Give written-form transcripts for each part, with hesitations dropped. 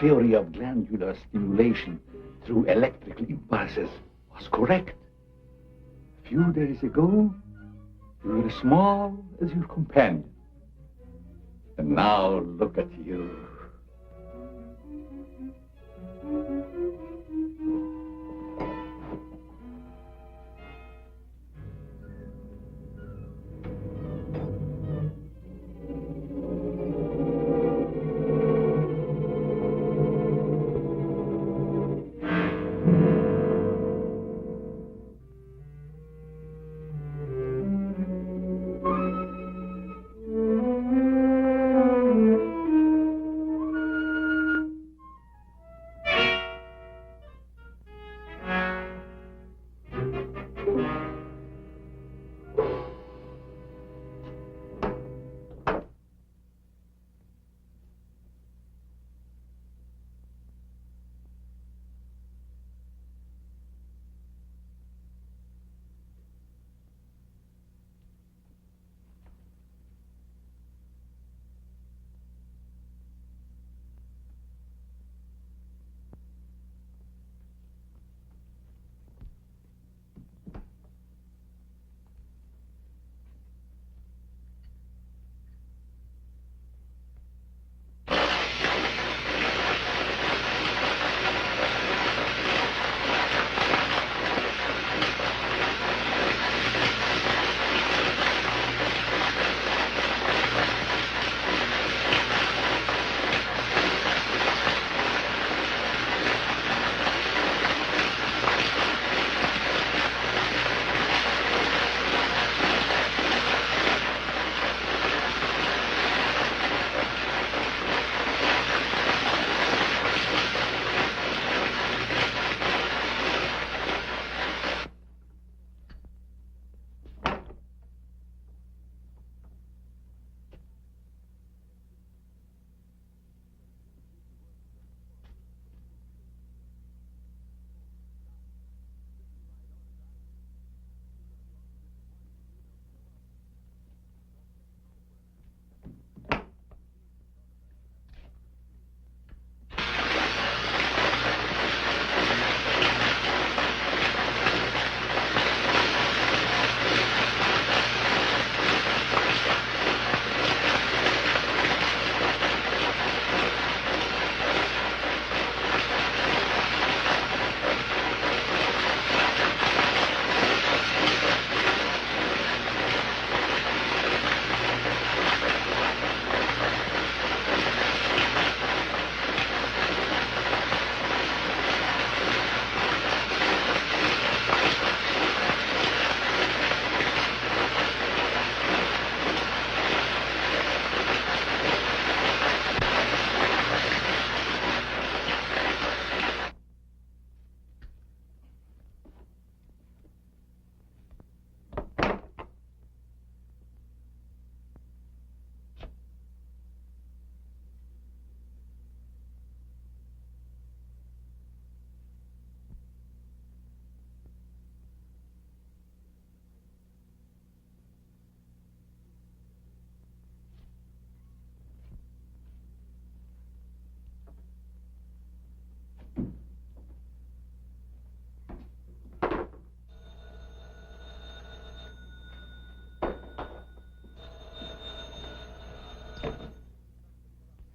theory of glandular stimulation through electrical impulses was correct. A few days ago, you were as small as your companion. And now look at you.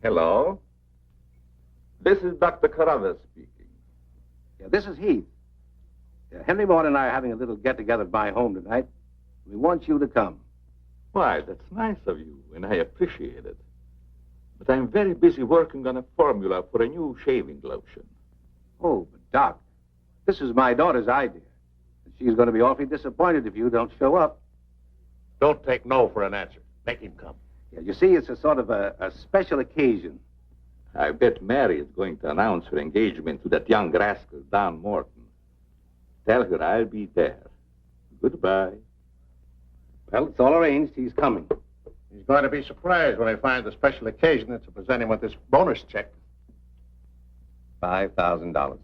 Hello. This is Dr. Carruthers speaking. Yeah, this is Heath. Yeah, Henry Maud and I are having a little get-together at my home tonight. We want you to come. Why, that's nice of you, and I appreciate it. But I'm very busy working on a formula for a new shaving lotion. Oh, but Doc, this is my daughter's idea. And she's going to be awfully disappointed if you don't show up. Don't take no for an answer. Make him come. Yeah, you see, it's a sort of a special occasion. I bet Mary is going to announce her engagement to that young rascal, Don Morton. Tell her I'll be there. Goodbye. Well, it's all arranged. He's coming. He's going to be surprised when I find the special occasion that's to present him with this bonus check. $5,000.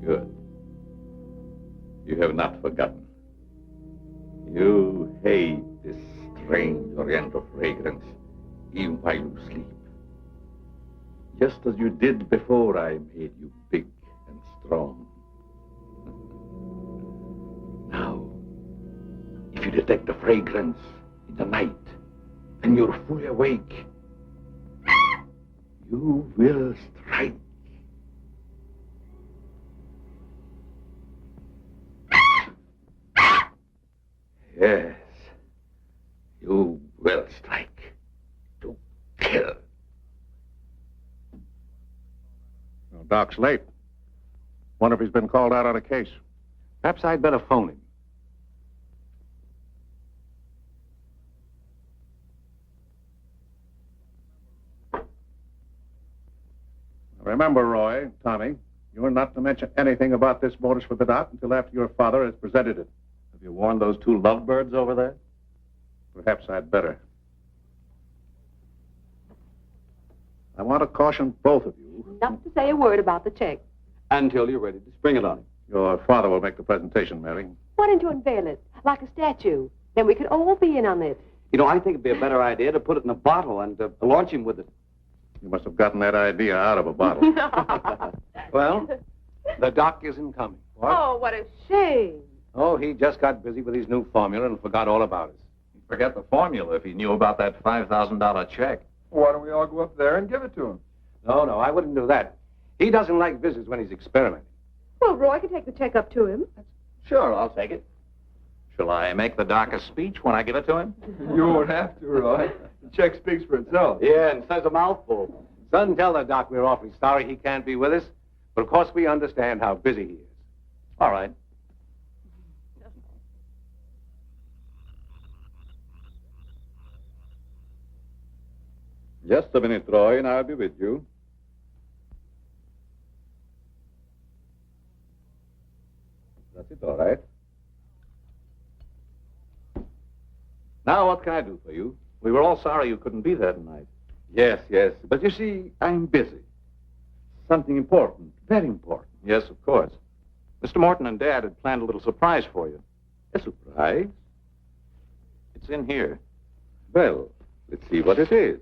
Good. You have not forgotten. You hate this strange oriental fragrance even while you sleep. Just as you did before I made you big and strong. Now, if you detect the fragrance in the night, and you're fully awake, you will strike. Yes, you will strike to kill. Well, Doc's late. Wonder if he's been called out on a case. Perhaps I'd better phone him. Remember, Roy, Tommy, you're not to mention anything about this bonus for the Doc until after your father has presented it. Have you warned those two lovebirds over there? Perhaps I'd better. I want to caution both of you. Not to say a word about the check. Until you're ready to spring it on him. Your father will make the presentation, Mary. Why don't you unveil it, like a statue? Then we could all be in on it. You know, I think it'd be a better idea to put it in a bottle and launch him with it. You must have gotten that idea out of a bottle. Well, the Doc isn't coming. Oh, what a shame. Oh, he just got busy with his new formula and forgot all about us. He'd forget the formula if he knew about that $5,000 check. Why don't we all go up there and give it to him? No, I wouldn't do that. He doesn't like visits when he's experimenting. Well, Roy could take the check up to him. Sure, I'll take it. Shall I make the Doc a speech when I give it to him? You won't have to, Roy. The check speaks for itself. Yeah, and says a mouthful. Son, tell the Doc we're awfully sorry he can't be with us. But of course we understand how busy he is. All right. Just a minute, Roy, and I'll be with you. That's it, all right. Now, what can I do for you? We were all sorry you couldn't be there tonight. Yes. But you see, I'm busy. Something important, very important. Yes, of course. Mr. Morton and Dad had planned a little surprise for you. A surprise? It's in here. Well, let's see what it is.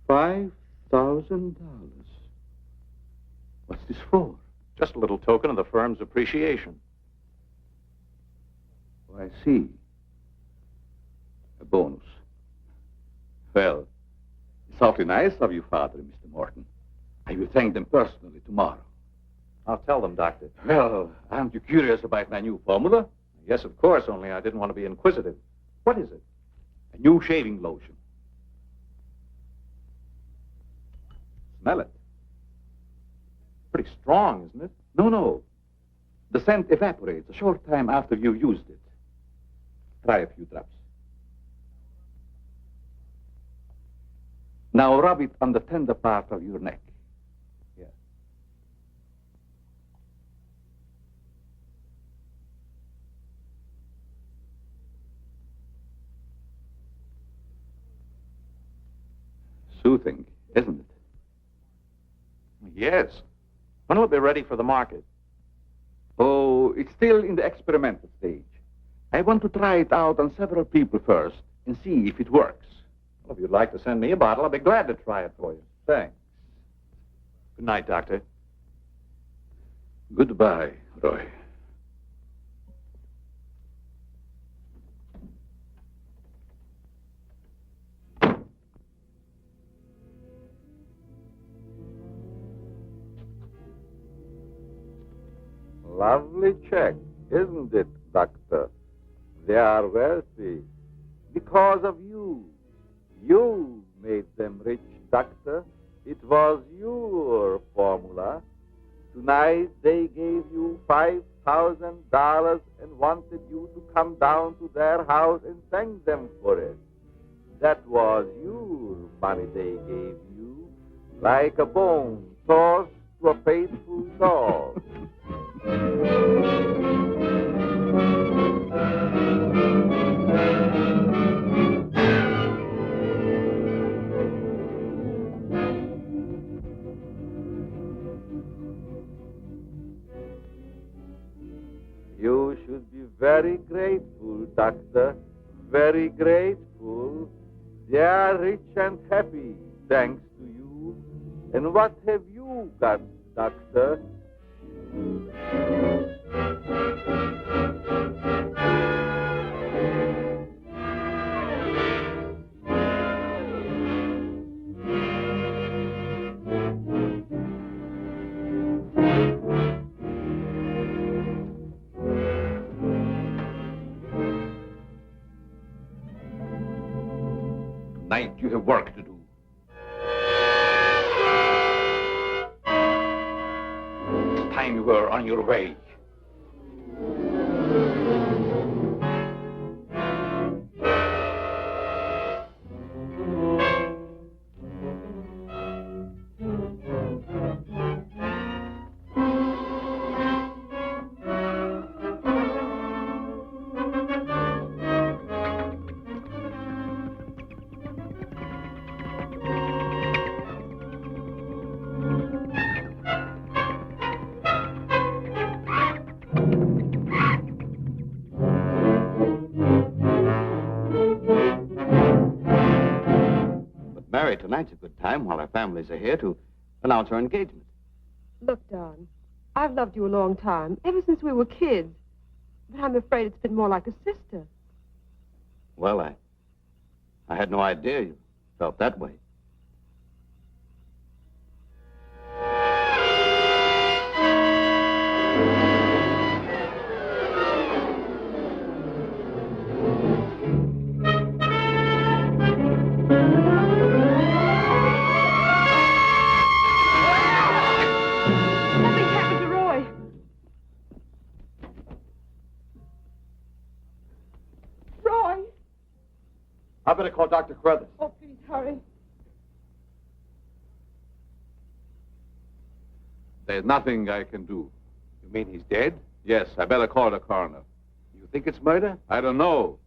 $5,000. What's this for? Just a little token of the firm's appreciation. Oh, I see. A bonus. Well, it's awfully nice of you, Father and Mr. Morton. I will thank them personally tomorrow. I'll tell them, Doctor. Well, aren't you curious about my new formula? Yes, of course, only I didn't want to be inquisitive. What is it? A new shaving lotion. Smell it. Pretty strong, isn't it? No. The scent evaporates a short time after you've used it. Try a few drops. Now rub it on the tender part of your neck. Here. Soothing, isn't it? Yes. When will it be ready for the market? Oh, it's still in the experimental stage. I want to try it out on several people first and see if it works. Well, if you'd like to send me a bottle, I'll be glad to try it for you. Thanks. Good night, Doctor. Goodbye, Roy. Lovely check, isn't it, Doctor? They are wealthy because of you. You made them rich, Doctor. It was your formula. Tonight they gave you $5,000 and wanted you to come down to their house and thank them for it. That was your money they gave you, like a bone tossed to a faithful dog. very grateful, Doctor. Very grateful. They are rich and happy, thanks to you. And what have you got, Doctor? Tonight you have work to do. It's time you were on your way. Mary, tonight's a good time while our families are here to announce our engagement. Look, Don, I've loved you a long time, ever since we were kids. But I'm afraid it's been more like a sister. Well, I had no idea you felt that way. I better call Dr. Carruthers. Oh, please, hurry. There's nothing I can do. You mean he's dead? Yes, I better call the coroner. You think it's murder? I don't know.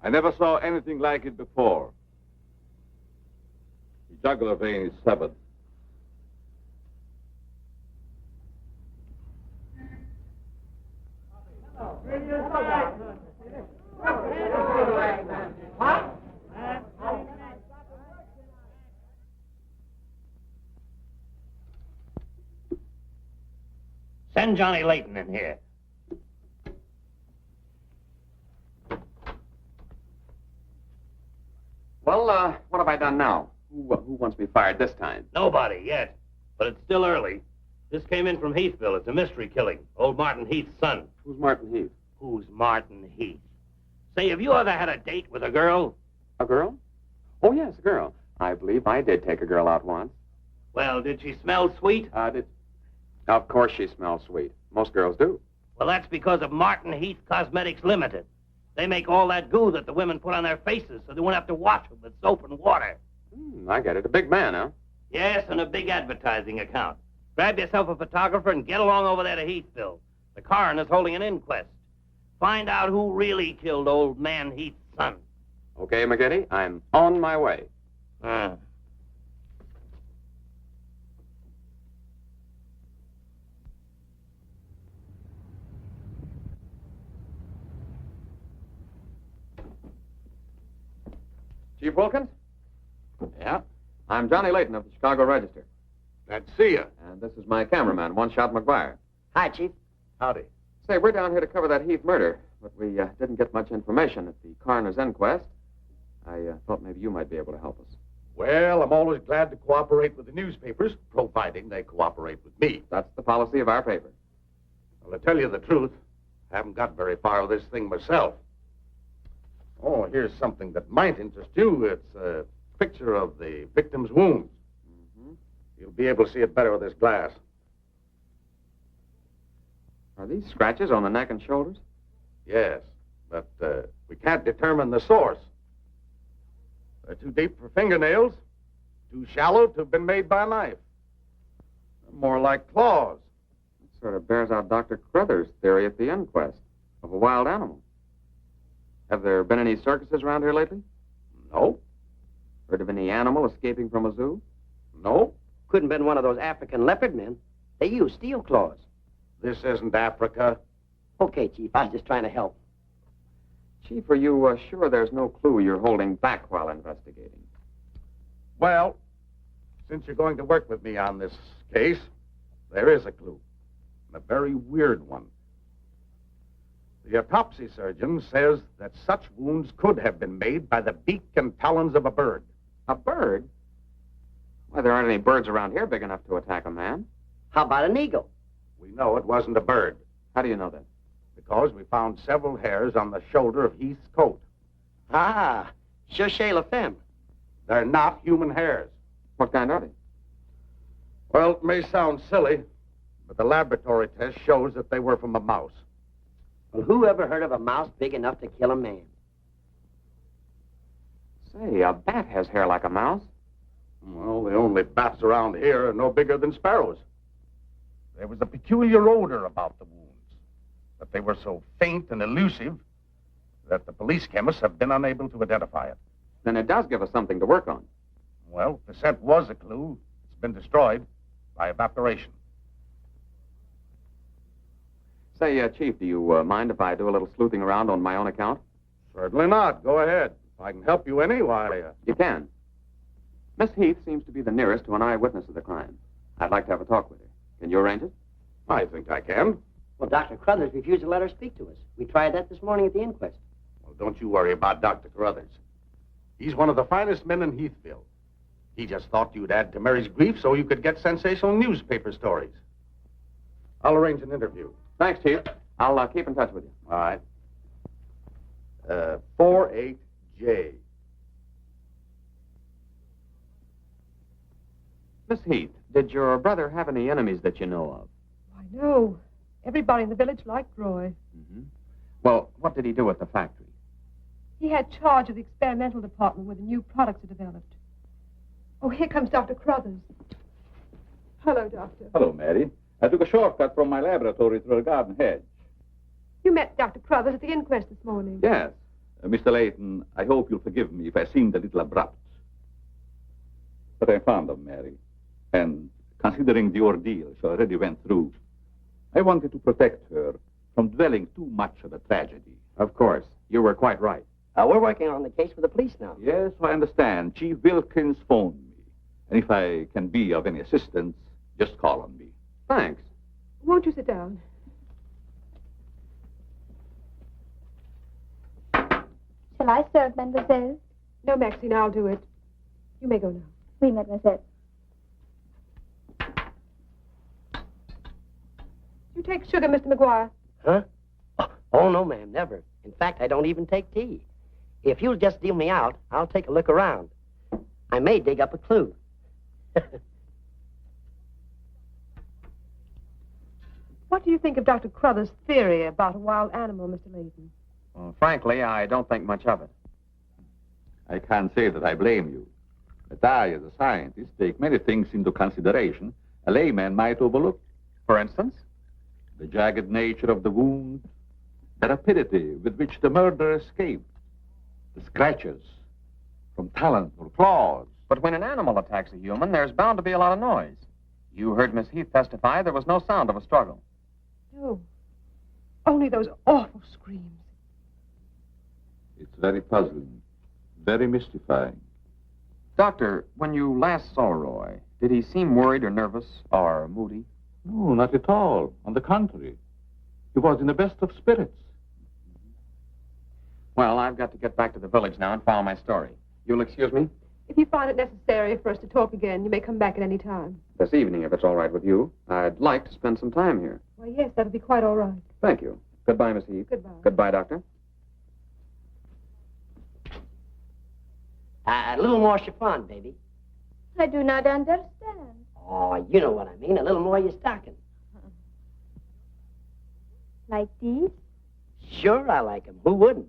I never saw anything like it before. The jugular vein is severed. Send Johnny Layton in here. Well, what have I done now? Who wants me fired this time? Nobody yet, but it's still early. This came in from Heathville. It's a mystery killing. Old Martin Heath's son. Who's Martin Heath? Who's Martin Heath? Say, have you ever had a date with a girl? A girl? Oh, yes, a girl. I believe I did take a girl out once. Well, did she smell sweet? Of course she smells sweet. Most girls do. Well, that's because of Martin Heath Cosmetics Limited. They make all that goo that the women put on their faces so they won't have to wash them with soap and water. I get it. A big man, huh? Yes, and a big advertising account. Grab yourself a photographer and get along over there to Heathville. The coroner's holding an inquest. Find out who really killed old man Heath's son. Okay, McGinty, I'm on my way. Chief Wilkins? Yeah? I'm Johnny Layton of the Chicago Register. Glad to see you. And this is my cameraman, One Shot McGuire. Hi, Chief. Howdy. Say, we're down here to cover that Heath murder, but we didn't get much information at the coroner's inquest. I thought maybe you might be able to help us. Well, I'm always glad to cooperate with the newspapers, providing they cooperate with me. That's the policy of our paper. Well, to tell you the truth, I haven't got very far with this thing myself. Oh, here's something that might interest you. It's a picture of the victim's wounds. Mm-hmm. You'll be able to see it better with this glass. Are these scratches on the neck and shoulders? Yes, but we can't determine the source. They're too deep for fingernails, too shallow to have been made by a knife. They're more like claws. It sort of bears out Dr. Carruthers' theory at the inquest of a wild animal. Have there been any circuses around here lately? No. Heard of any animal escaping from a zoo? No. Couldn't have been one of those African leopard men. They use steel claws. This isn't Africa. Okay, Chief, I was just trying to help. Chief, are you sure there's no clue you're holding back while investigating? Well, since you're going to work with me on this case, there is a clue, and a very weird one. The autopsy surgeon says that such wounds could have been made by the beak and talons of a bird. A bird? Why, there aren't any birds around here big enough to attack a man. How about an eagle? We know it wasn't a bird, How do you know that? because we found several hairs on the shoulder of Heath's coat. Ah, cherchez la femme. They're not human hairs. What kind are they? Well, it may sound silly, but the laboratory test shows that they were from a mouse. Well, who ever heard of a mouse big enough to kill a man? Say, a bat has hair like a mouse. Well, the only bats around here are no bigger than sparrows. There was a peculiar odor about the wounds, but they were so faint and elusive that the police chemists have been unable to identify it. Then it does give us something to work on. Well, if the scent was a clue, it's been destroyed by evaporation. Say, Chief, do you mind if I do a little sleuthing around on my own account? Certainly not. Go ahead. If I can help you any, why... You can. Miss Heath seems to be the nearest to an eyewitness of the crime. I'd like to have a talk with her. Can you arrange it? I think I can. Well, Dr. Crothers refused to let her speak to us. We tried that this morning at the inquest. Well, don't you worry about Dr. Carruthers. He's one of the finest men in Heathville. He just thought you'd add to Mary's grief so you could get sensational newspaper stories. I'll arrange an interview. Thanks, Chief. I'll keep in touch with you. All right. 48J. Miss Heath, did your brother have any enemies that you know of? I know. Everybody in the village liked Roy. Mm-hmm. Well, what did he do at the factory? He had charge of the experimental department where the new products are developed. Oh, here comes Dr. Crothers. Hello, Doctor. Hello, Mary. I took a shortcut from my laboratory through a garden hedge. You met Dr. Crothers at the inquest this morning. Yes. Mr. Layton, I hope you'll forgive me if I seemed a little abrupt. But I'm fond of Mary. And considering the ordeal she already went through, I wanted to protect her from dwelling too much on the tragedy. Of course. You were quite right. We're working on the case with the police now. Yes, I understand. Chief Wilkins phoned me. And if I can be of any assistance, just call on me. Thanks. Won't you sit down? Shall I serve, mademoiselle? No, Maxine, I'll do it. You may go now. Oui, mademoiselle. You take sugar, Mr. McGuire? Huh? Oh, no, ma'am, never. In fact, I don't even take tea. If you'll just deal me out, I'll take a look around. I may dig up a clue. What do you think of Dr. Crothers' theory about a wild animal, Mr. Layton? Well, frankly, I don't think much of it. I can't say that I blame you. But I, as a scientist, take many things into consideration a layman might overlook. For instance? The jagged nature of the wound, the rapidity with which the murderer escaped, the scratches from talons or claws. But when an animal attacks a human, there's bound to be a lot of noise. You heard Miss Heath testify there was no sound of a struggle. No. Only those awful screams. It's very puzzling, very mystifying. Doctor, when you last saw Roy, did he seem worried or nervous or moody? No, not at all. On the contrary. He was in the best of spirits. Well, I've got to get back to the village now and file my story. You'll excuse me? If you find it necessary for us to talk again, you may come back at any time. This evening, if it's all right with you. I'd like to spend some time here. Why, yes, that'll be quite all right. Thank you. Goodbye, Miss Heath. Goodbye. Goodbye, Doctor. A little more chiffon, baby. I do not understand. Oh, you know what I mean. A little more of your stocking. Like these? Sure, I like 'em. Who wouldn't?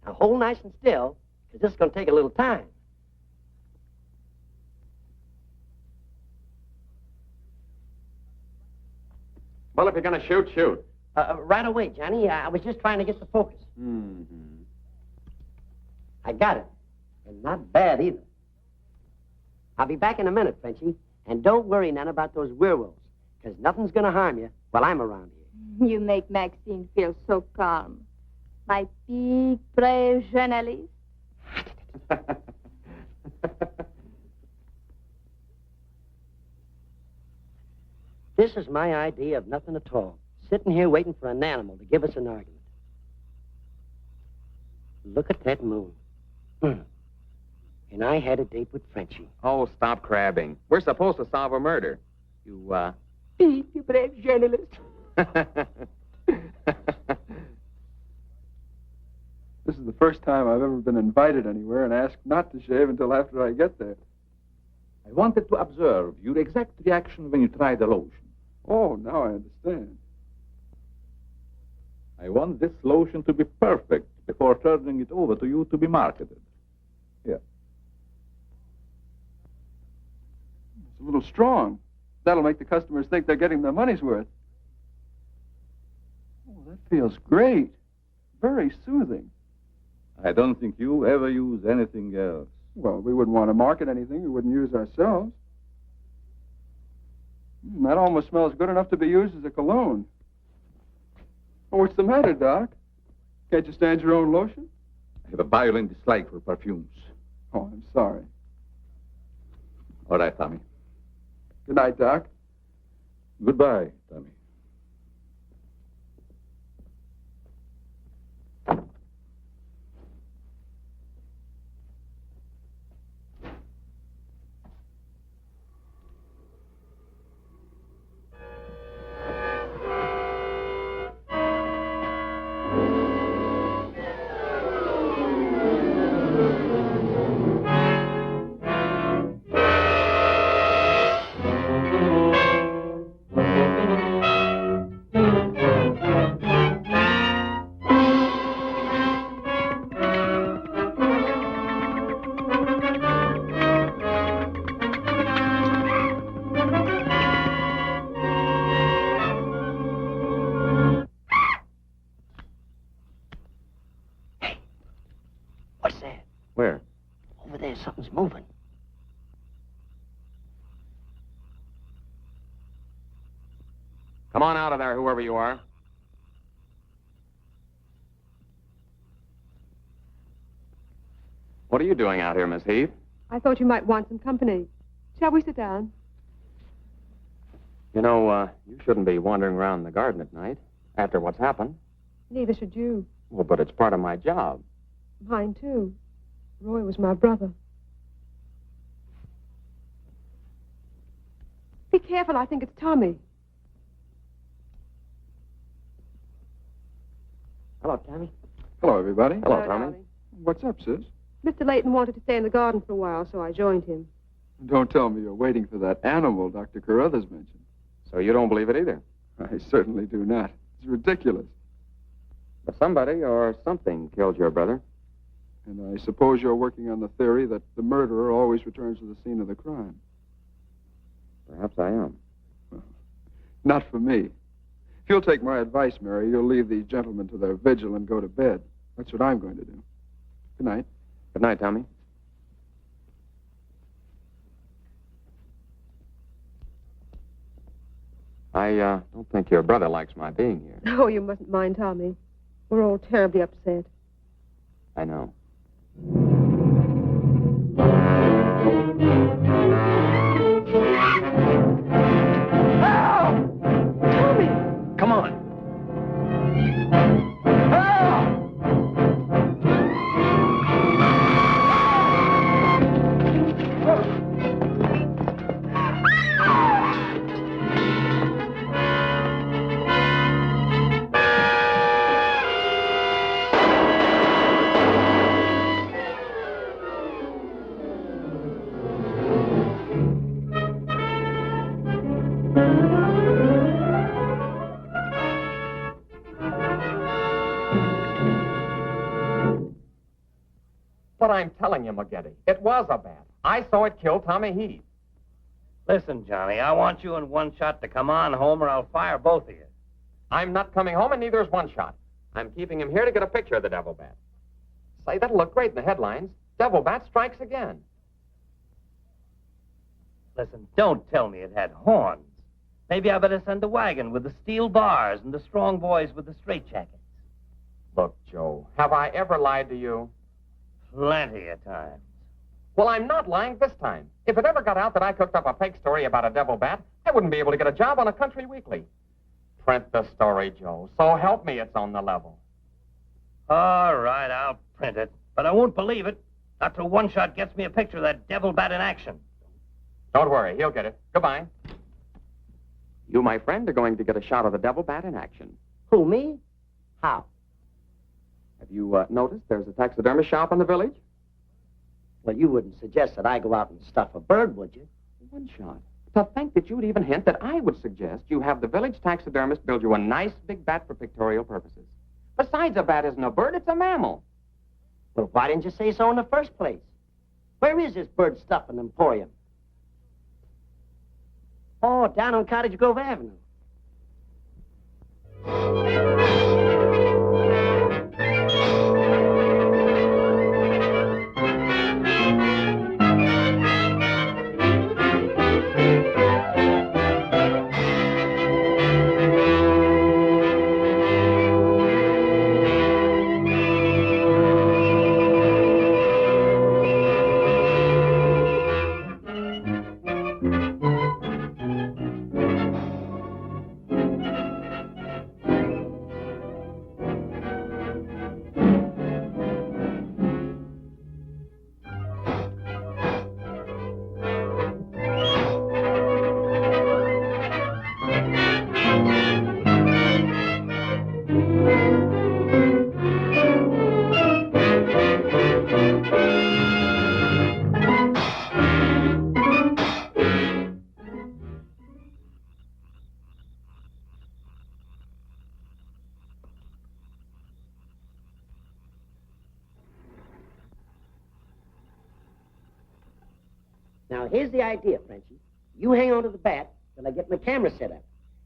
Now, hold nice and still, because this is going to take a little time. Well, if you're going to shoot, shoot. Right away, Johnny. I was just trying to get the focus. Mm-hmm. I got it. And not bad, either. I'll be back in a minute, Frenchy. And don't worry none about those werewolves, because nothing's going to harm you while I'm around here. You make Maxine feel so calm. My big, brave journalist. This is my idea of nothing at all. Sitting here waiting for an animal to give us an argument. Look at that moon. And I had a date with Frenchie. Oh, stop crabbing. We're supposed to solve a murder. You, Beep, you brave journalist. This is the first time I've ever been invited anywhere and asked not to shave until after I get there. I wanted to observe your exact reaction when you tried the lotion. Oh, now I understand. I want this lotion to be perfect before turning it over to you to be marketed. Here. It's a little strong. That'll make the customers think they're getting their money's worth. Oh, that feels great. Very soothing. I don't think you ever use anything else. Well, we wouldn't want to market anything we wouldn't use ourselves. That almost smells good enough to be used as a cologne. Oh, what's the matter, Doc? Can't you stand your own lotion? I have a violent dislike for perfumes. Oh, I'm sorry. All right, Tommy. Good night, Doc. Goodbye, Tommy. What's that? Where? Over there, something's moving. Come on out of there, whoever you are. What are you doing out here, Miss Heath? I thought you might want some company. Shall we sit down? You know, you shouldn't be wandering around the garden at night after what's happened. Neither should you. Well, but it's part of my job. Mine, too. Roy was my brother. Be careful, I think it's Tommy. Hello, Tommy. Hello, everybody. Hello, Tommy. darling. What's up, sis? Mr. Layton wanted to stay in the garden for a while, so I joined him. Don't tell me you're waiting for that animal Dr. Carruthers mentioned. So you don't believe it either? I certainly do not. It's ridiculous. But somebody or something killed your brother. And I suppose you're working on the theory that the murderer always returns to the scene of the crime. Perhaps I am. Not for me. If you'll take my advice, Mary, you'll leave these gentlemen to their vigil and go to bed. That's what I'm going to do. Good night. Good night, Tommy. I don't think your brother likes my being here. Oh, you mustn't mind Tommy. We're all terribly upset. I know. Tommy! Come on. But I'm telling you, McGetty, it was a bat. I saw it kill Tommy Heath. Listen, Johnny, I want you in one shot to come on home or I'll fire both of you. I'm not coming home, and neither is One Shot. I'm keeping him here to get a picture of the devil bat. Say, that'll look great in the headlines. Devil bat strikes again. Listen, don't tell me it had horns. Maybe I better send a wagon with the steel bars and the strong boys with the straitjackets. Look, Joe, have I ever lied to you? Plenty of times. Well, I'm not lying this time. If it ever got out that I cooked up a fake story about a devil bat, I wouldn't be able to get a job on a country weekly. Print the story, Joe. So help me, it's on the level. All right, I'll print it. But I won't believe it. Not till One Shot gets me a picture of that devil bat in action. Don't worry, he'll get it. Goodbye. You, my friend, are going to get a shot of the devil bat in action. Who, me? How? Have you noticed there's a taxidermist shop in the village? Well, you wouldn't suggest that I go out and stuff a bird, would you? One Shot. To think that you'd even hint that I would suggest you have the village taxidermist build you a nice big bat for pictorial purposes. Besides, a bat isn't a bird, it's a mammal. Well, why didn't you say so in the first place? Where is this bird stuffing emporium? Oh, down on Cottage Grove Avenue. Now, here's the idea, Frenchie. You hang on to the bat till I get my camera set up.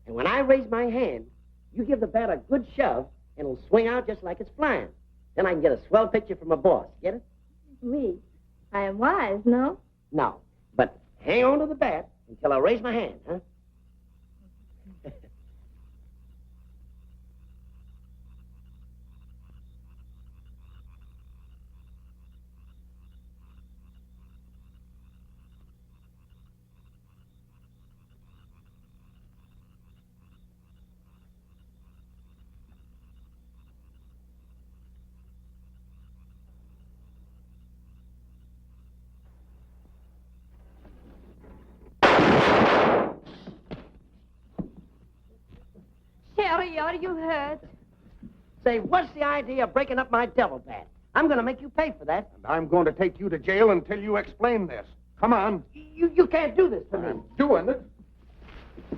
And when I raise my hand, you give the bat a good shove, and it'll swing out just like it's flying. Then I can get a swell picture from my boss. Get it? Oui. I am wise, no? No. But hang on to the bat until I raise my hand, huh? Sherry, are you hurt? Say, what's the idea of breaking up my devil bat? I'm going to make you pay for that. And I'm going to take you to jail until you explain this. Come on. You can't do this to me. I'm doing it. I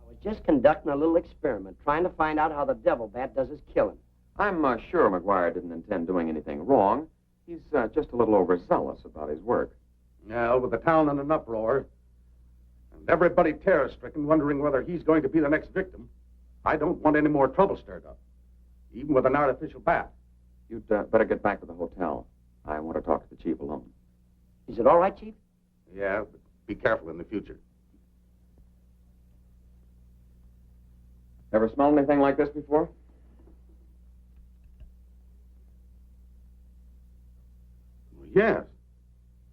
was just conducting a little experiment, trying to find out how the devil bat does his killing. I'm sure McGuire didn't intend doing anything wrong. He's just a little overzealous about his work. Well, with the town in an uproar, and everybody terror-stricken, wondering whether he's going to be the next victim, I don't want any more trouble stirred up, even with an artificial bat. You'd better get back to the hotel. I want to talk to the chief alone. Is it all right, Chief? Yeah, but be careful in the future. Ever smelled anything like this before? Well, yes.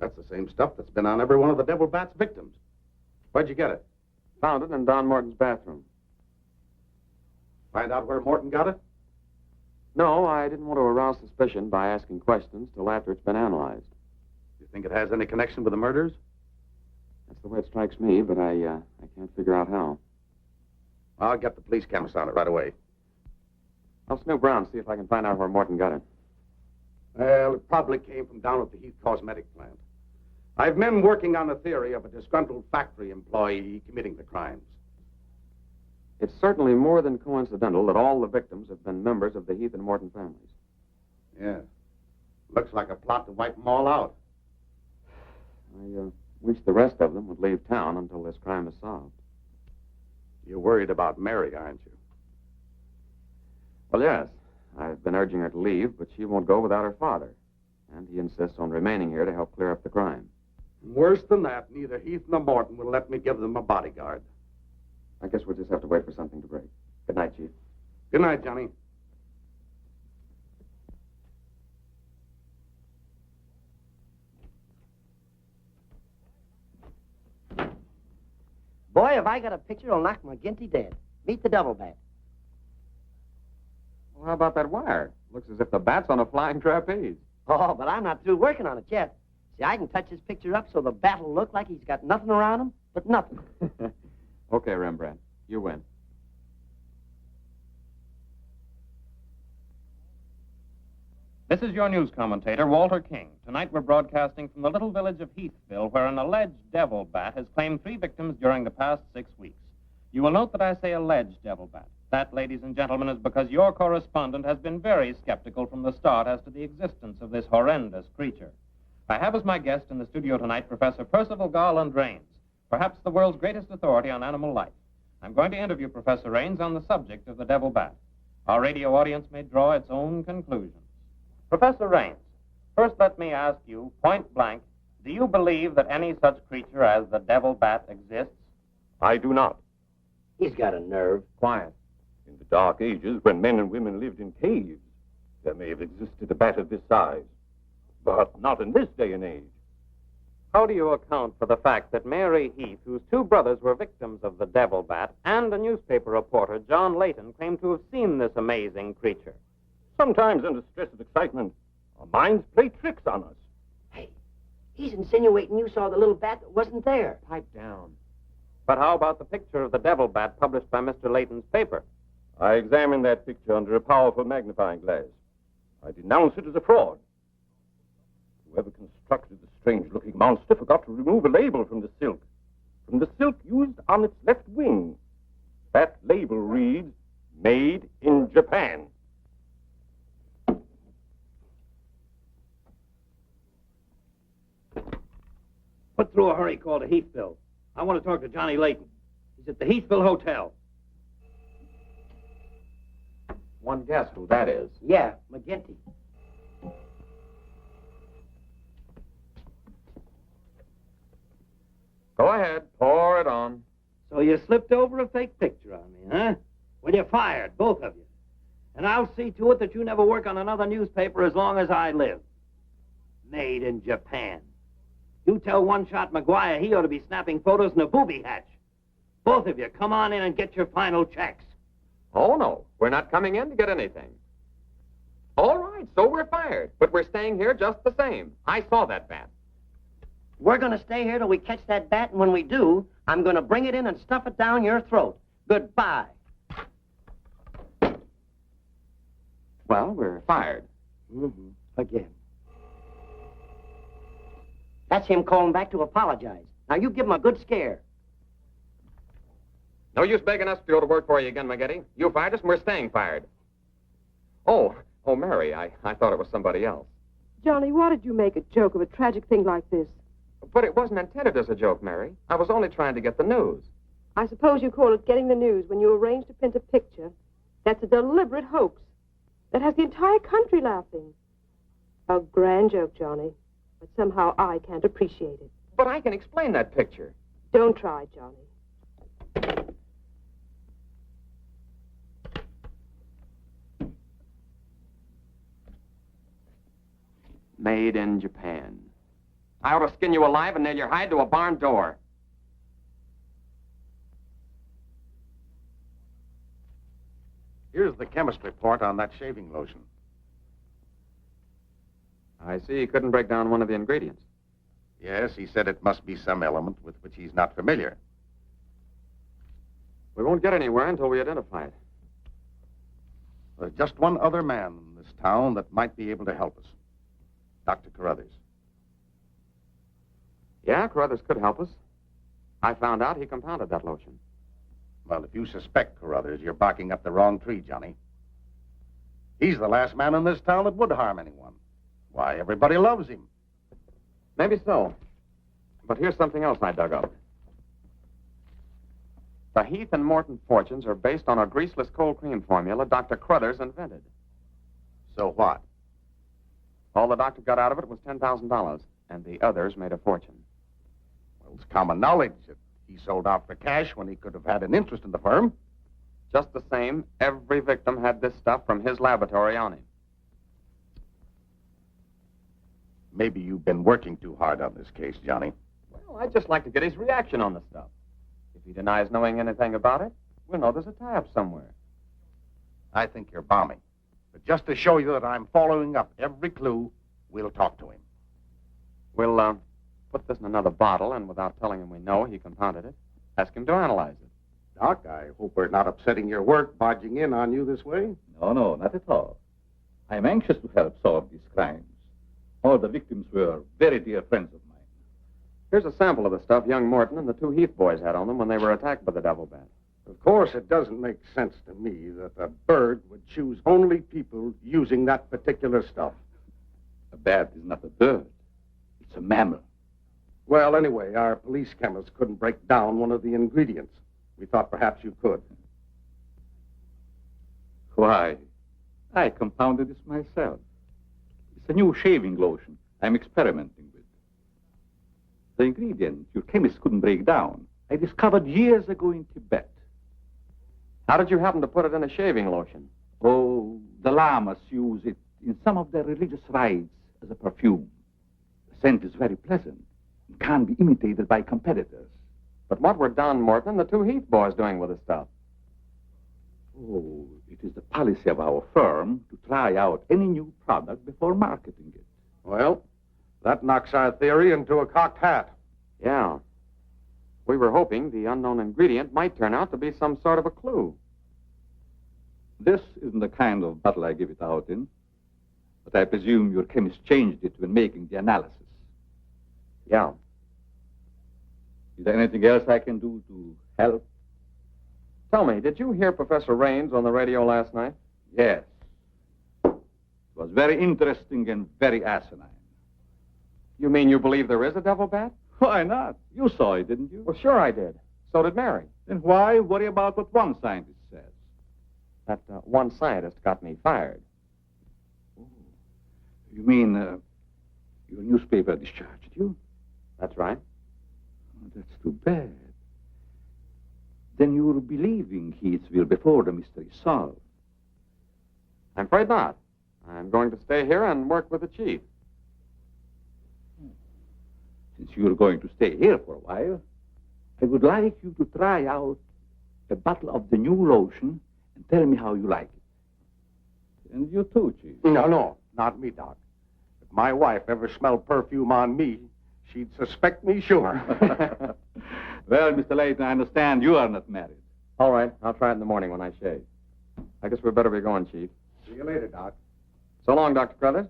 That's the same stuff that's been on every one of the devil bat's victims. Where'd you get it? Found it in Don Morton's bathroom. Find out where Morton got it? No, I didn't want to arouse suspicion by asking questions till after it's been analyzed. You think it has any connection with the murders? That's the way it strikes me, but I can't figure out how. I'll get the police chemist on it right away. I'll snoop around, see if I can find out where Morton got it. Well, it probably came from down at the Heath Cosmetic plant. I've men working on the theory of a disgruntled factory employee committing the crimes. It's certainly more than coincidental that all the victims have been members of the Heath and Morton families. Yeah. Looks like a plot to wipe them all out. I wish the rest of them would leave town until this crime is solved. You're worried about Mary, aren't you? Well, yes. I've been urging her to leave, but she won't go without her father. And he insists on remaining here to help clear up the crime. Worse than that, neither Heath nor Morton will let me give them a bodyguard. I guess we'll just have to wait for something to break. Good night, Chief. Good night, Johnny. Boy, have I got a picture that'll knock McGinty dead. Meet the double bat. Well, how about that wire? Looks as if the bat's on a flying trapeze. Oh, but I'm not through working on it yet. See, I can touch this picture up so the bat will look like he's got nothing around him but nothing. Okay, Rembrandt. You win. This is your news commentator, Walter King. Tonight we're broadcasting from the little village of Heathville, where an alleged devil bat has claimed 3 victims during the past 6 weeks. You will note that I say alleged devil bat. That, ladies and gentlemen, is because your correspondent has been very skeptical from the start as to the existence of this horrendous creature. I have as my guest in the studio tonight Professor Percival Garland Rains, perhaps the world's greatest authority on animal life. I'm going to interview Professor Rains on the subject of the devil bat. Our radio audience may draw its own conclusions. Professor Rains, first let me ask you, point blank, do you believe that any such creature as the devil bat exists? I do not. He's got a nerve. Quiet. In the Dark Ages, when men and women lived in caves, there may have existed a bat of this size. But not in this day and age. How do you account for the fact that Mary Heath, whose 2 brothers were victims of the devil bat, and a newspaper reporter, John Layton, claim to have seen this amazing creature? Sometimes under stress of excitement, our minds play tricks on us. Hey, he's insinuating you saw the little bat that wasn't there. Pipe down. But how about the picture of the devil bat published by Mr. Layton's paper? I examined that picture under a powerful magnifying glass. I denounce it as a fraud. Whoever constructed the strange-looking monster forgot to remove a label from the silk used on its left wing. That label reads, "Made in Japan." Put through a hurry call to Heathville. I want to talk to Johnny Layton. He's at the Heathville Hotel. One guess who that is. Yeah, McGinty. Go ahead. Pour it on. So you slipped over a fake picture on me, huh? Well, you're fired, both of you. And I'll see to it that you never work on another newspaper as long as I live. Made in Japan. You tell One-Shot McGuire he ought to be snapping photos in a booby hatch. Both of you, come on in and get your final checks. Oh, no. We're not coming in to get anything. All right, so we're fired. But we're staying here just the same. I saw that bat. We're going to stay here till we catch that bat, and when we do, I'm going to bring it in and stuff it down your throat. Goodbye. Well, we're fired. Mm-hmm. Again. That's him calling back to apologize. Now, you give him a good scare. No use begging us to go to work for you again, McGinty. You fired us, and we're staying fired. Oh, Mary, I thought it was somebody else. Johnny, why did you make a joke of a tragic thing like this? But it wasn't intended as a joke, Mary. I was only trying to get the news. I suppose you call it getting the news when you arrange to print a picture. That's a deliberate hoax that has the entire country laughing. A grand joke, Johnny, but somehow I can't appreciate it. But I can explain that picture. Don't try, Johnny. Made in Japan. I ought to skin you alive and nail your hide to a barn door. Here's the chemist report on that shaving lotion. I see he couldn't break down one of the ingredients. Yes, he said it must be some element with which he's not familiar. We won't get anywhere until we identify it. There's just one other man in this town that might be able to help us. Dr. Carruthers. Yeah, Carruthers could help us. I found out he compounded that lotion. Well, if you suspect Carruthers, you're barking up the wrong tree, Johnny. He's the last man in this town that would harm anyone. Why, everybody loves him. Maybe so. But here's something else I dug up. The Heath and Morton fortunes are based on a greaseless cold cream formula Dr. Carruthers invented. So what? All the doctor got out of it was $10,000, and the others made a fortune. Well, it's common knowledge that he sold out for cash when he could have had an interest in the firm. Just the same, every victim had this stuff from his laboratory on him. Maybe you've been working too hard on this case, Johnny. Well, I'd just like to get his reaction on the stuff. If If he denies knowing anything about it, we'll know there's a tie-up somewhere. I think you're balmy. But just to show you that I'm following up every clue, we'll talk to him. We'll, put this in another bottle, and without telling him we know he compounded it, ask him to analyze it. Doc, I hope we're not upsetting your work barging in on you this way. No, no, not at all. I'm anxious to help solve these crimes. All the victims were very dear friends of mine. Here's a sample of the stuff young Morton and the two Heath boys had on them when they were attacked by the devil bat. Of course, it doesn't make sense to me that a bird would choose only people using that particular stuff. A bat is not a bird. It's a mammal. Well, anyway, our police chemist couldn't break down one of the ingredients. We thought perhaps you could. Why, I compounded this myself. It's a new shaving lotion I'm experimenting with. The ingredient your chemist couldn't break down, I discovered years ago in Tibet. How did you happen to put it in a shaving lotion? Oh, the lamas use it in some of their religious rites as a perfume. The scent is very pleasant and can't be imitated by competitors. But what were Don Morton and the two Heath boys doing with the stuff? Oh, it is the policy of our firm to try out any new product before marketing it. Well, that knocks our theory into a cocked hat. Yeah. We were hoping the unknown ingredient might turn out to be some sort of a clue. This isn't the kind of bottle I give it out in, but I presume your chemist changed it when making the analysis. Yeah. Is there anything else I can do to help? Tell me, did you hear Professor Raines on the radio last night? Yes. It was very interesting and very asinine. You mean you believe there is a devil bat? Why not? You saw it, didn't you? Well, sure I did. So did Mary. Then why worry about what one scientist says? That one scientist got me fired. Oh. You mean your newspaper discharged you? That's right. Oh, that's too bad. Then you're believing Heathville before the mystery is solved. I'm afraid not. I'm going to stay here and work with the chief. Since you're going to stay here for a while, I would like you to try out a bottle of the new lotion and tell me how you like it. And you too, Chief. No, not me, Doc. If my wife ever smelled perfume on me, she'd suspect me sure. Well, Mr. Layton, I understand you are not married. All right, I'll try it in the morning when I shave. I guess we'd better be going, Chief. See you later, Doc. So long, Dr. Crothers.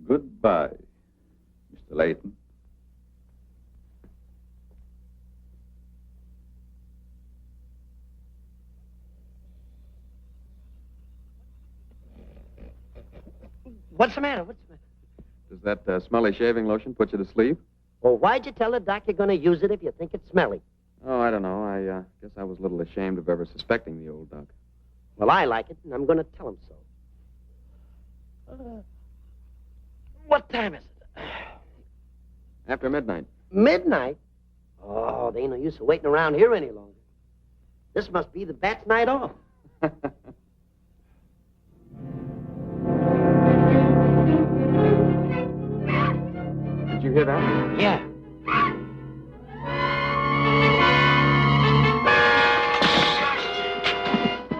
Goodbye, Mr. Layton. What's the matter? Does that smelly shaving lotion put you to sleep? Well, why'd you tell the doc you're going to use it if you think it's smelly? Oh, I don't know. I guess I was a little ashamed of ever suspecting the old doc. Well, I like it, and I'm going to tell him so. What time is it? After midnight. Midnight? Oh, there ain't no use of waiting around here any longer. This must be the bat's night off. Did you hear that? Yeah.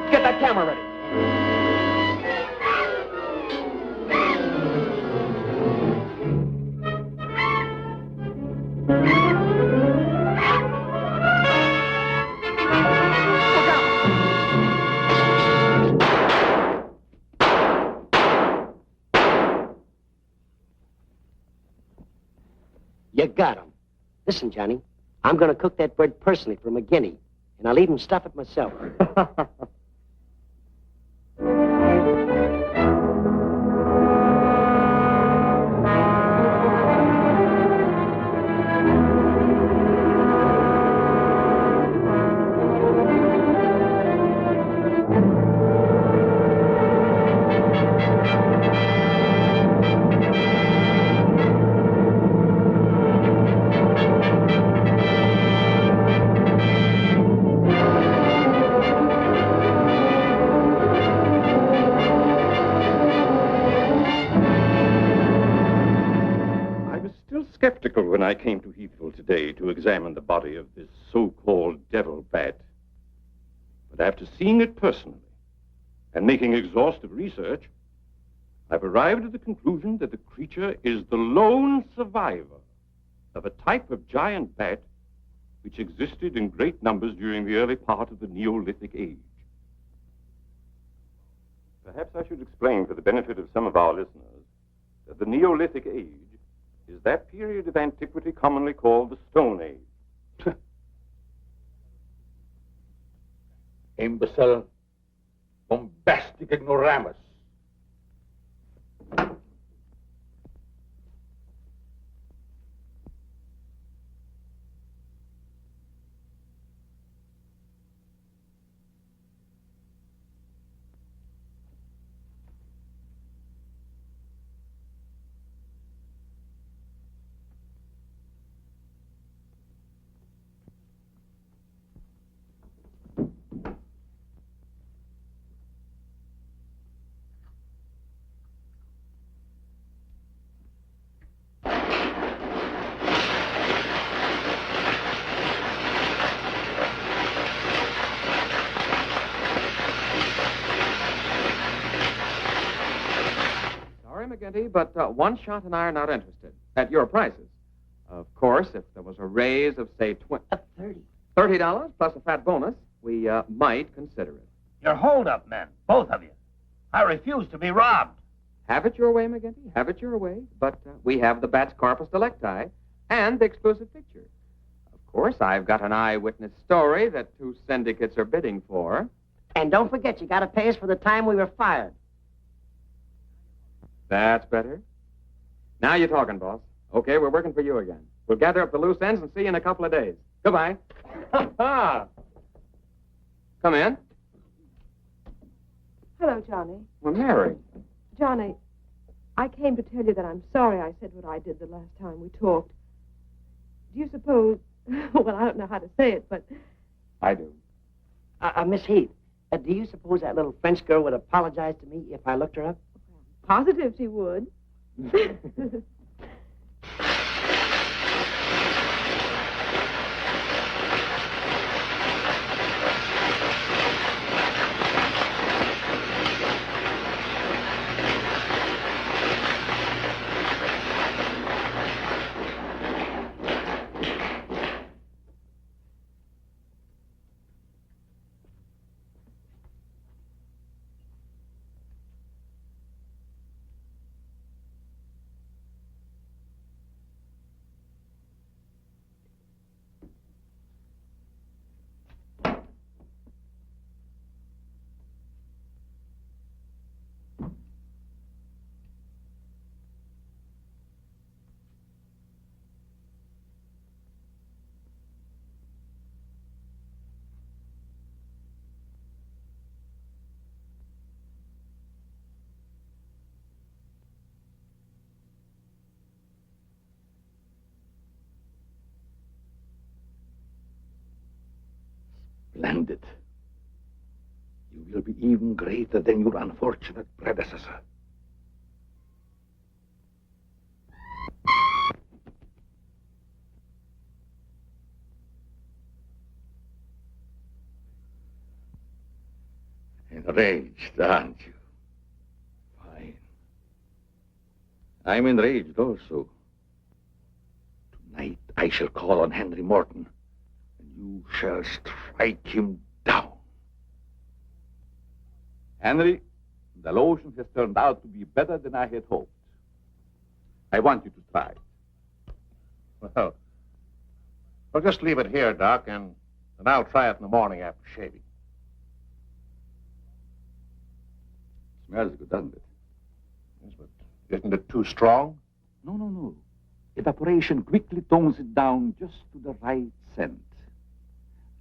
Get that camera ready. You got him. Listen, Johnny, I'm going to cook that bird personally for McGinney, and I'll even stuff it myself. spectacle when I came to Heathville today to examine the body of this so-called devil bat. But after seeing it personally and making exhaustive research, I've arrived at the conclusion that the creature is the lone survivor of a type of giant bat which existed in great numbers during the early part of the Neolithic age. Perhaps I should explain for the benefit of some of our listeners that the Neolithic age is that period of antiquity commonly called the Stone Age. Imbecile, bombastic ignoramus. McGinty, but One Shot and I are not interested. At your prices. Of course, if there was a raise of, say, $30 plus a fat bonus, we might consider it. You're hold-up men, both of you. I refuse to be robbed. Have it your way, McGinty. Have it your way. But we have the bat's corpus delicti and the exclusive picture. Of course, I've got an eyewitness story that 2 syndicates are bidding for. And don't forget, you got to pay us for the time we were fired. That's better. Now you're talking, boss. Okay, we're working for you again. We'll gather up the loose ends and see you in a couple of days. Goodbye. Come in. Hello, Johnny. Well, Mary. Johnny, I came to tell you that I'm sorry I said what I did the last time we talked. Do you suppose... well, I don't know how to say it, but... I do. Miss Heath, do you suppose that little French girl would apologize to me if I looked her up? Positive she would. Splendid. You will be even greater than your unfortunate predecessor. Enraged, aren't you? Fine. I'm enraged also. Tonight I shall call on Henry Morton. You shall strike him down. Henry, the lotion has turned out to be better than I had hoped. I want you to try it. Well, we'll just leave it here, Doc, and I'll try it in the morning after shaving. Smells good, doesn't it? Yes, but isn't it too strong? No. Evaporation quickly tones it down just to the right scent.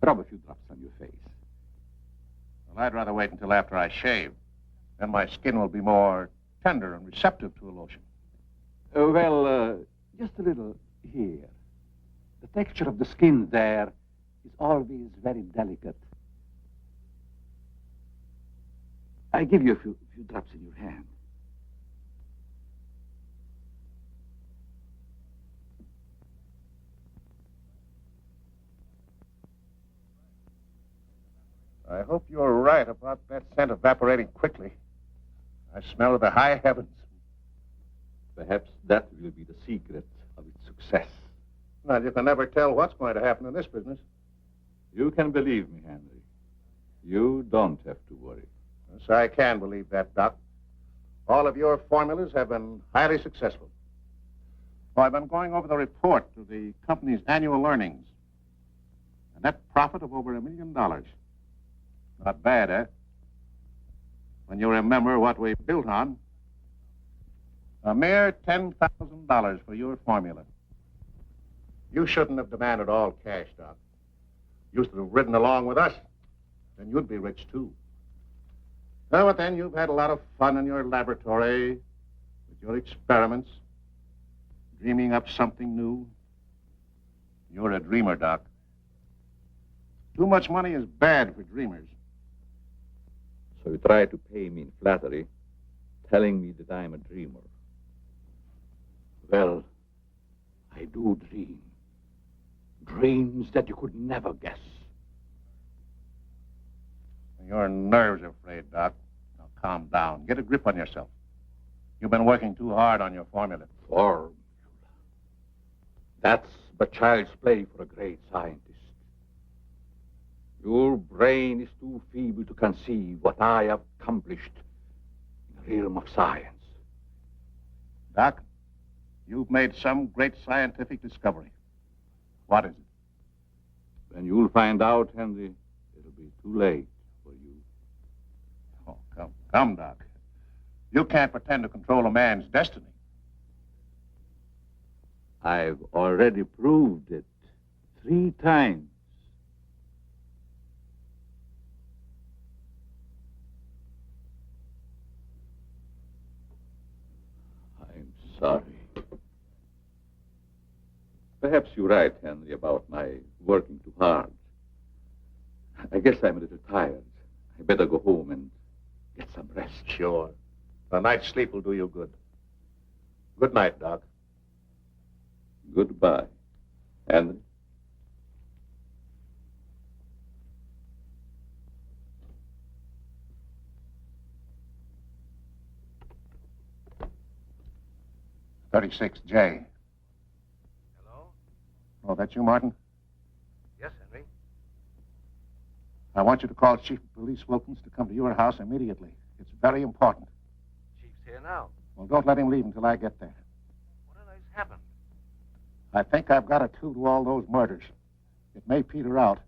Rub a few drops on your face. Well, I'd rather wait until after I shave. Then my skin will be more tender and receptive to a lotion. Just a little here. The texture of the skin there is always very delicate. I give you a few drops in your hand. I hope you're right about that scent evaporating quickly. I smell the high heavens. Perhaps that will be the secret of its success. Well, you can never tell what's going to happen in this business. You can believe me, Henry. You don't have to worry. Yes, I can believe that, Doc. All of your formulas have been highly successful. Well, I've been going over the report of the company's annual earnings. A net profit of over $1 million. Not bad, eh? When you remember what we built on. A mere $10,000 for your formula. You shouldn't have demanded all cash, Doc. You should have ridden along with us. Then you'd be rich, too. No, but then you've had a lot of fun in your laboratory with your experiments, dreaming up something new. You're a dreamer, Doc. Too much money is bad for dreamers. So you try to pay me in flattery, telling me that I'm a dreamer. Well, I do dream. Dreams that you could never guess. Your nerves are frayed, Doc. Now calm down. Get a grip on yourself. You've been working too hard on your formula. Formula. That's but child's play for a great scientist. Your brain is too feeble to conceive what I have accomplished in the realm of science. Doc, you've made some great scientific discovery. What is it? When you'll find out, Henry, it'll be too late for you. Oh, come, Doc. You can't pretend to control a man's destiny. I've already proved it 3 times. I'm sorry. Perhaps you're right, Henry, about my working too hard. I guess I'm a little tired. I better go home and get some rest. Sure. A night's sleep will do you good. Good night, Doc. Goodbye, Henry. "36J. Hello? Oh, that's you, Martin? Yes, Henry. I want you to call Chief of Police Wilkins to come to your house immediately. It's very important. Chief's here now. Well, don't let him leave until I get there. What on earth's happened? I think I've got a clue to all those murders. It may peter out,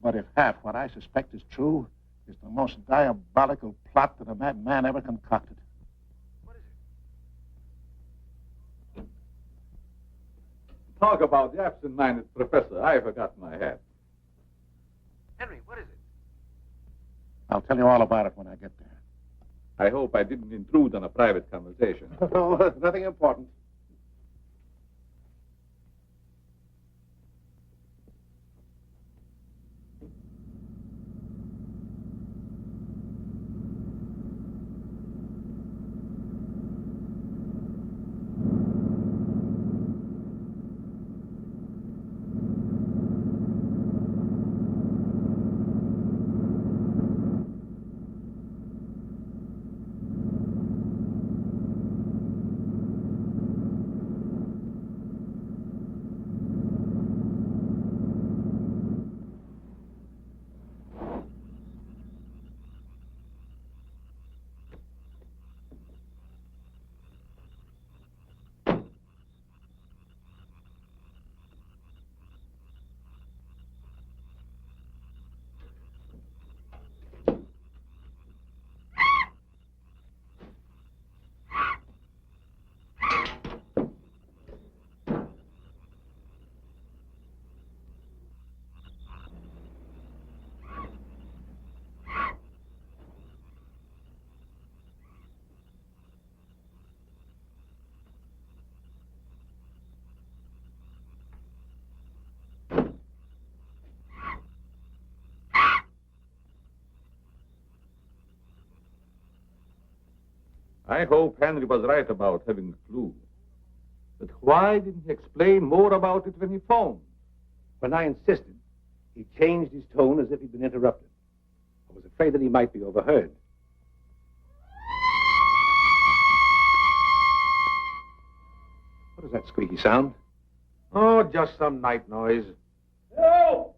but if half what I suspect is true, it's the most diabolical plot that a madman ever concocted. What is it? Talk about the absent-minded professor. I forgot my hat. Henry, what is it? I'll tell you all about it when I get there. I hope I didn't intrude on a private conversation. Oh, nothing important. I hope Henry was right about having a clue. But why didn't he explain more about it when he phoned? When I insisted, he changed his tone as if he'd been interrupted. I was afraid that he might be overheard. What is that squeaky sound? Oh, just some night noise. Help!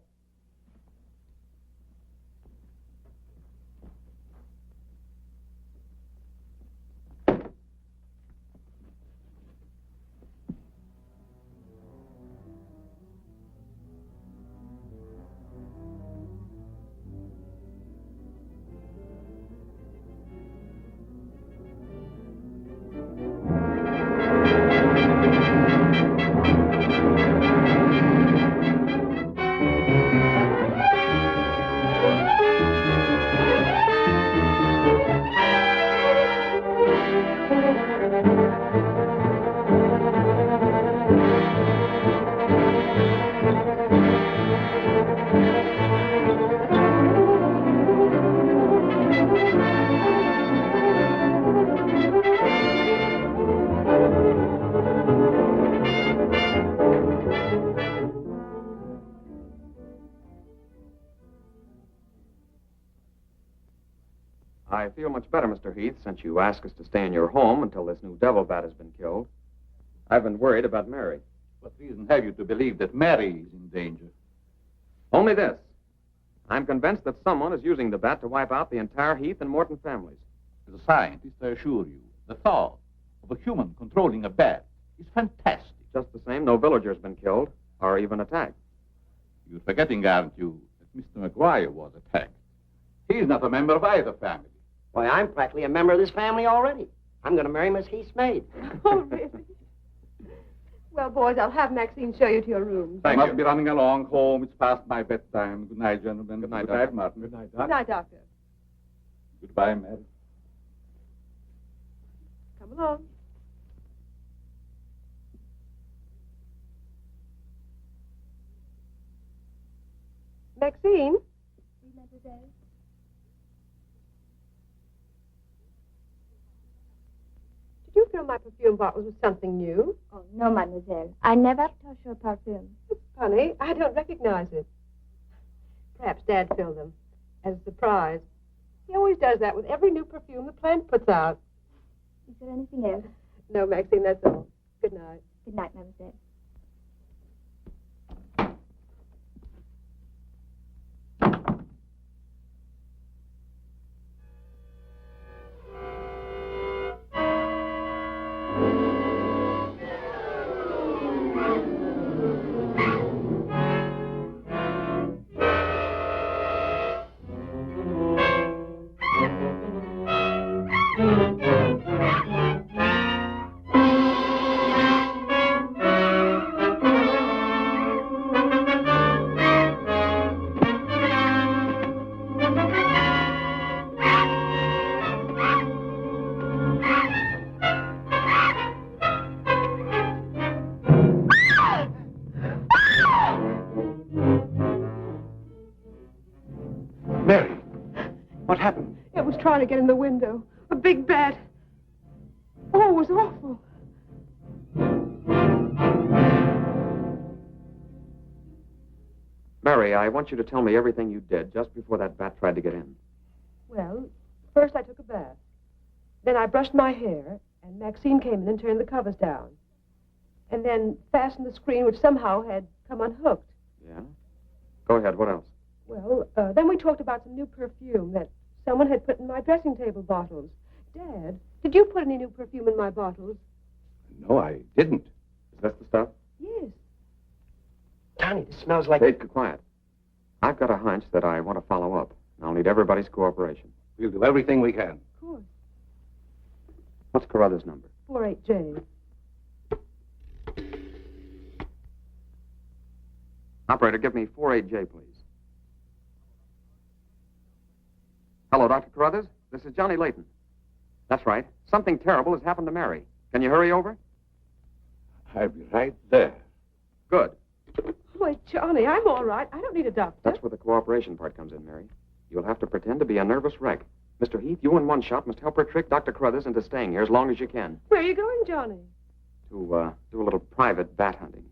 I feel much better, Mr. Heath, since you asked us to stay in your home until this new devil bat has been killed. I've been worried about Mary. What reason have you to believe that Mary is in danger? Only this. I'm convinced that someone is using the bat to wipe out the entire Heath and Morton families. As a scientist, I assure you, the thought of a human controlling a bat is fantastic. Just the same, no villager's been killed or even attacked. You're forgetting, aren't you, that Mr. McGuire was attacked. He's not a member of either family. Why, I'm practically a member of this family already. I'm going to marry Miss Heath's maid. Oh, really? Well, boys, I'll have Maxine show you to your rooms. I must be running along home. It's past my bedtime. Good night, gentlemen. Good night, Good night, Doctor. Martin. Good night, Doc. Good night, Doctor. Goodbye, Mary. Come along. Maxine? Did you fill my perfume bottles with something new? Oh, no, mademoiselle. I never touch your perfume. It's funny. I don't recognize it. Perhaps Dad filled them as a surprise. He always does that with every new perfume the plant puts out. Is there anything else? No, Maxine, that's all. Good night. Good night, mademoiselle. Mary, what happened? It was trying to get in the window. A big bat. Oh, it was awful. Mary, I want you to tell me everything you did just before that bat tried to get in. Well, first I took a bath. Then I brushed my hair, and Maxine came in and turned the covers down. And then fastened the screen, which somehow had come unhooked. Yeah? Go ahead. What else? Well, then we talked about some new perfume that someone had put in my dressing table bottles. Dad, did you put any new perfume in my bottles? No, I didn't. Is that the stuff? Yes. Johnny, this smells like... Hey, quiet. I've got a hunch that I want to follow up. I'll need everybody's cooperation. We'll do everything we can. Of course. What's Carruthers' number? 48J. Operator, give me 48J, please. Hello, Dr. Carruthers. This is Johnny Layton. That's right. Something terrible has happened to Mary. Can you hurry over? I'll be right there. Good. Why, Johnny, I'm all right. I don't need a doctor. That's where the cooperation part comes in, Mary. You'll have to pretend to be a nervous wreck. Mr. Heath, you and One Shot must help her trick Dr. Carruthers into staying here as long as you can. Where are you going, Johnny? To, do a little private bat hunting.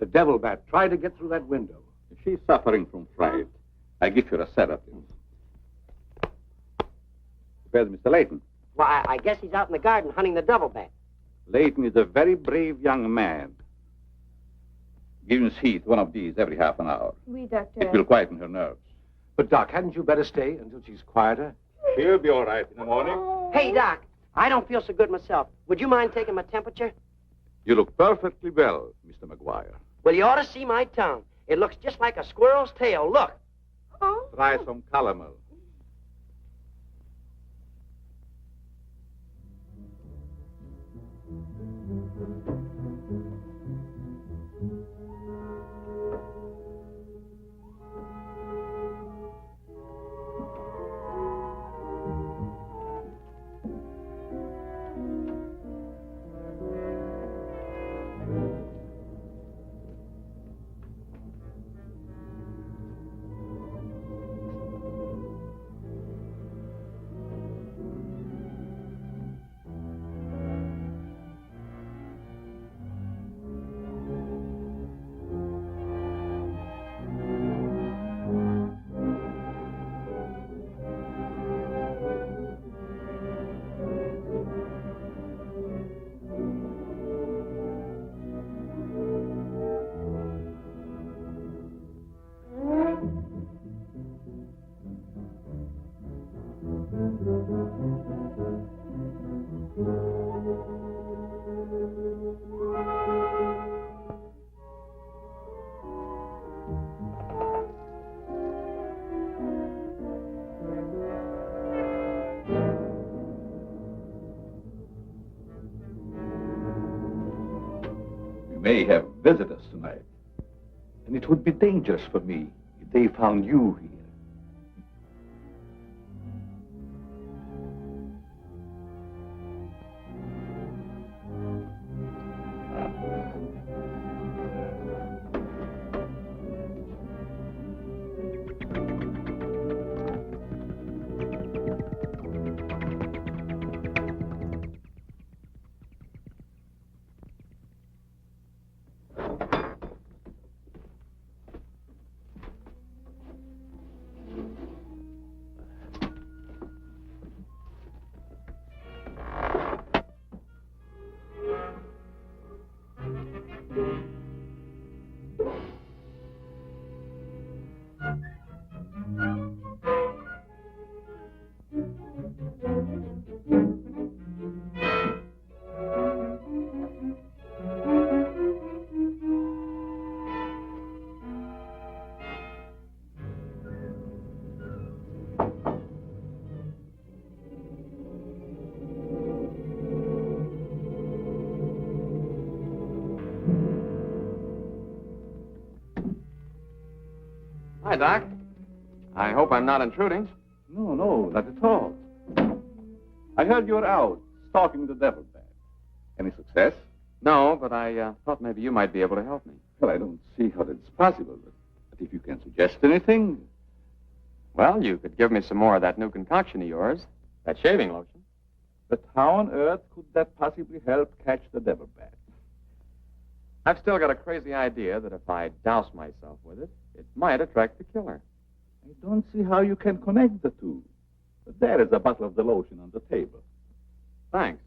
The devil bat tried to get through that window. If she's suffering from fright, I give her a sedative. Where's Mr. Layton? Why, I guess he's out in the garden hunting the devil bat. Layton is a very brave young man. Give Miss Heath one of these every half an hour. Oui, doctor. It will quieten her nerves. But, Doc, hadn't you better stay until she's quieter? She'll be all right in the morning. Hey, Doc, I don't feel so good myself. Would you mind taking my temperature? You look perfectly well, Mr. McGuire. Well, you ought to see my tongue. It looks just like a squirrel's tail. Look. Try some calomel. May have visitors tonight. And it would be dangerous for me if they found you here. Hi, Doc. I hope I'm not intruding. No, not at all. I heard you were out stalking the devil bat. Any success? No, but I thought maybe you might be able to help me. Well, I don't see how that's possible, but if you can suggest anything. Well, you could give me some more of that new concoction of yours, that shaving lotion. But how on earth could that possibly help catch the devil bat? I've still got a crazy idea that if I douse myself with it, it might attract the killer. I don't see how you can connect the two. But there is a bottle of the lotion on the table. Thanks.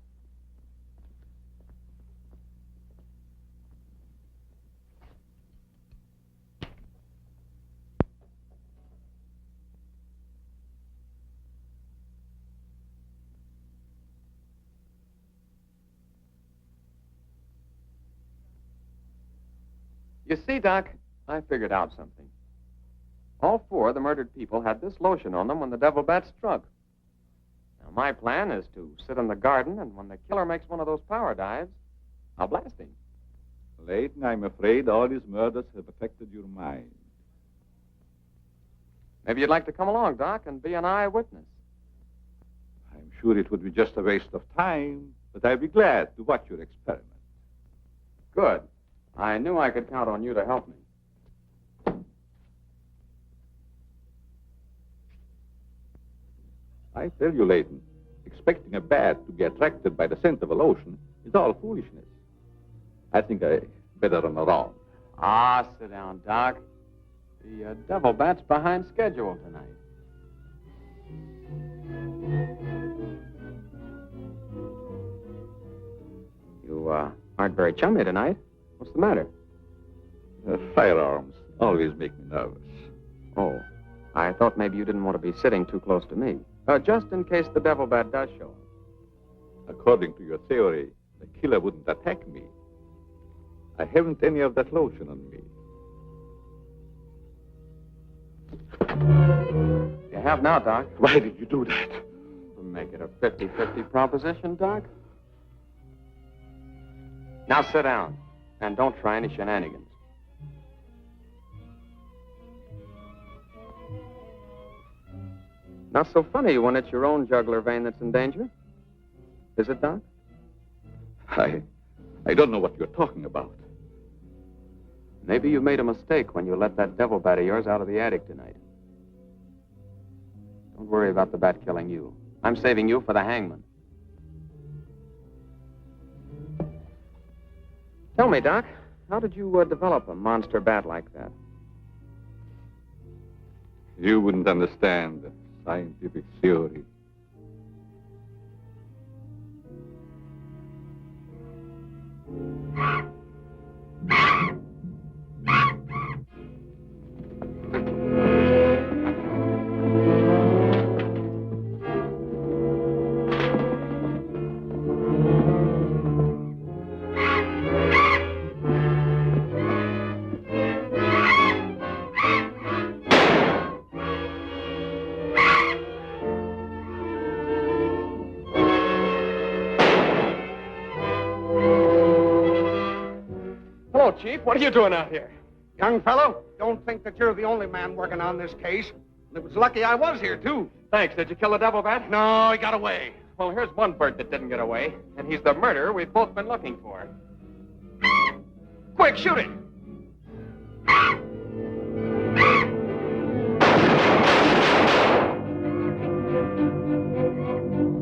You see, Doc, I figured out something. All four of the murdered people had this lotion on them when the devil bat struck. Now, my plan is to sit in the garden, and when the killer makes one of those power dives, I'll blast him. Layton, I'm afraid all these murders have affected your mind. Maybe you'd like to come along, Doc, and be an eyewitness. I'm sure it would be just a waste of time, but I'd be glad to watch your experiment. Good. I knew I could count on you to help me. I tell you, Layton, expecting a bat to be attracted by the scent of a lotion is all foolishness. I think I better run around. Ah, sit down, Doc. The devil bat's behind schedule tonight. You aren't very chummy tonight. What's the matter? Firearms always make me nervous. Oh, I thought maybe you didn't want to be sitting too close to me. Just in case the devil bat does show up. According to your theory, the killer wouldn't attack me. I haven't any of that lotion on me. You have now, Doc. Why did you do that? To make it a 50-50 proposition, Doc. Now sit down, and don't try any shenanigans. Not so funny when it's your own jugular vein that's in danger. Is it, Doc? I don't know what you're talking about. Maybe you made a mistake when you let that devil bat of yours out of the attic tonight. Don't worry about the bat killing you. I'm saving you for the hangman. Tell me, Doc, how did you develop a monster bat like that? You wouldn't understand the scientific theory. Chief, what are you doing out here? Young fellow, don't think that you're the only man working on this case. It was lucky I was here, too. Thanks. Did you kill the devil bat? No, he got away. Well, here's one bird that didn't get away, and he's the murderer we've both been looking for. Quick, shoot it!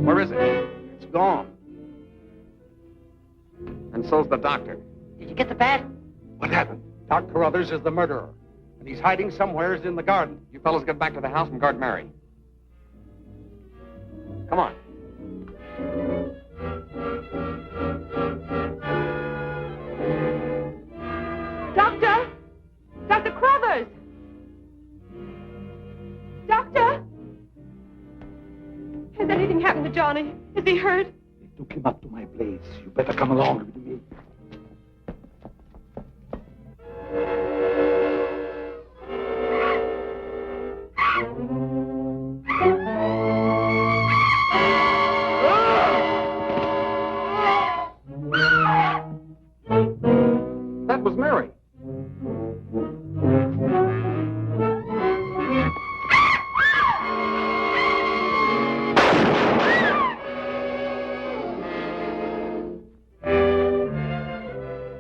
Where is it? It's gone. And so's the doctor. Did you get the bat? What happened? Doc Carruthers is the murderer, and he's hiding somewheres in the garden. You fellas get back to the house and guard Mary. Come on. Doctor! Dr. Carruthers! Doctor! Has anything happened to Johnny? Is he hurt? They took him up to my place. You better come along with me. That was Mary.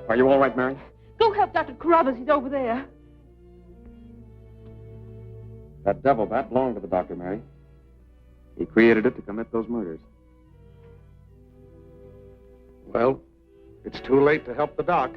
Are you all right, Mary? Go help Dr. Carruthers. He's over there. That devil bat belonged to the doctor, Mary. He created it to commit those murders. Well, it's too late to help the doc.